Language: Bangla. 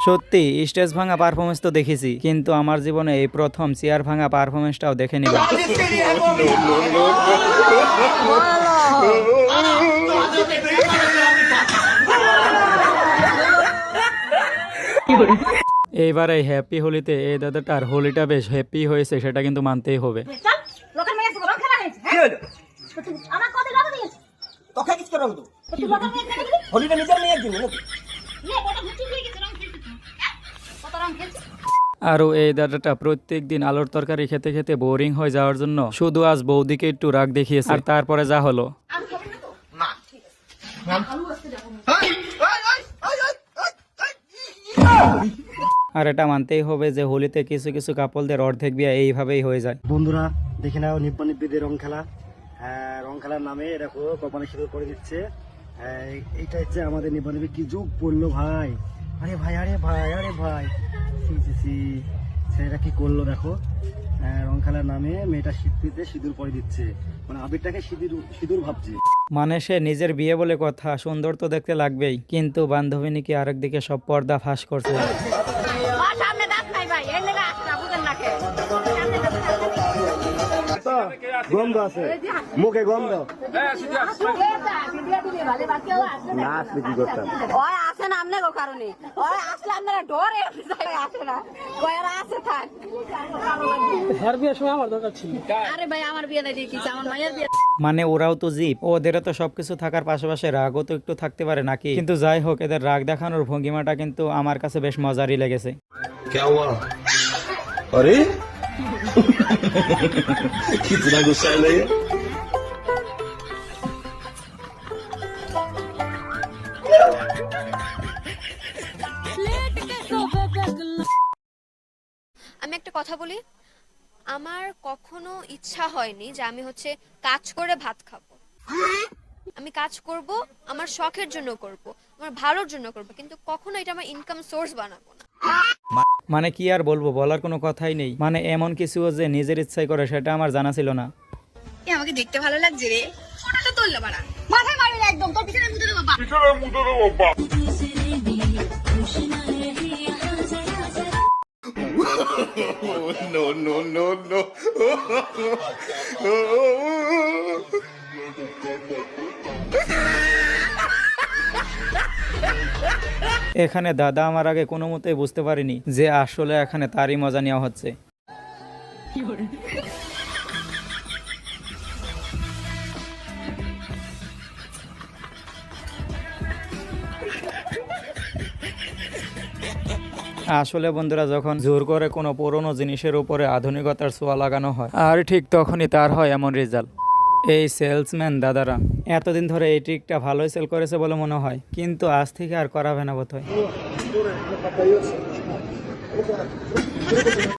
সত্যি স্টেজ ভাঙা পারফরমেন্স তো দেখেছি, কিন্তু আমার জীবনে এই প্রথম চেয়ার ভাঙা পারফরমেন্সটাও দেখে নিলাম। এইবার এই হ্যাপি হোলিতে এই দাদাটার হোলিটা বেশ হ্যাপি হয়েছে, সেটা কিন্তু মানতেই হবে। আরো এই দাদাটা প্রত্যেক দিন আলুর তরকারি খেতে খেতে বোরিং হয়ে যাওয়ার জন্য শুধু আজ বৌদিকে একটু রাগ দেখিয়েছে, আর তারপরে যা হলো। আর এটা মানতেই হবে যে হোলিতে কিছু কিছু কাপলদের অর্ধেক বিয়ে এইভাবেই হয়ে যায়। বন্ধুরা দেখে নাও নিব্বা নিব্বিদের রং খেলা। রং খেলার নামে দেখো কপালে সিঁদুর করে দিচ্ছে। এইটা হচ্ছে আমাদের নিব্বা নিব্বি। কি যুগ পড়লো ভাই! আরে ভাই, আরে ভাই, আরে ভাই, ছেলেটা কি করলো দেখো। রং খেলার নামে মেয়েটা শীতে সিঁদুর পরে দিচ্ছে, মানে আবিরটাকে সিঁদুর ভাবছে। মানে সে নিজের বিয়ে বলে কথা, সুন্দর তো দেখতে লাগবেই, কিন্তু বান্ধবীকে আরেকদিকে সব পর্দা ফাঁস করছে। গন্ধ আছে মুখে, গন্ধ। মানে ওরাও তো জীব, ওদেরও তো সবকিছু থাকার পাশাপাশি রাগও তো একটু থাকতে পারে নাকি? কিন্তু যাই হোক, এদের রাগ দেখানোর ভঙ্গিমাটা কিন্তু আমার কাছে বেশ মজারই লেগেছে। कितना गुस्सा है नहीं? আমি একটা কথা বলি, আমার কখনো ইচ্ছা হয়নি যে আমি হচ্ছে কাজ করে ভাত খাবো। আমি কাজ করব আমার শখের জন্য করব, আমার ভালোর জন্য করব, কিন্তু কখনো এটা আমার ইনকাম সোর্স বানাবো না। মানে কি আর বলবো, বলার কোনো কথাই নেই। মানে এমন কিছু যে নিজের ইচ্ছায় করে সেটা আমার জানা ছিল না। আমাকে দেখতে ভালো লাগছে রে, ফটোটা তুললে বাড়া, মাথায় মারবি একদম, তোর পিছনে মুতে দেবো বাপ। No, no, no, no. এখানে দাদা আমার আগে কোনো মতেই বুঝতে পারিনি যে আসলে এখানে তারই মজা নেওয়া হচ্ছে। আসলে বন্ধুরা, যখন জোর করে কোনো পুরনো জিনিসের উপরে আধুনিকতার ছোঁয়া লাগানো হয়, আর ঠিক তখনই তার হয় এমন রেজাল্ট। এই সেলসম্যান দাদারা এতদিন ধরে এই ট্রিকটা ভালোই সেল করেছে বলে মনে হয়, কিন্তু আজ থেকে আর করাবে না বোধহয়।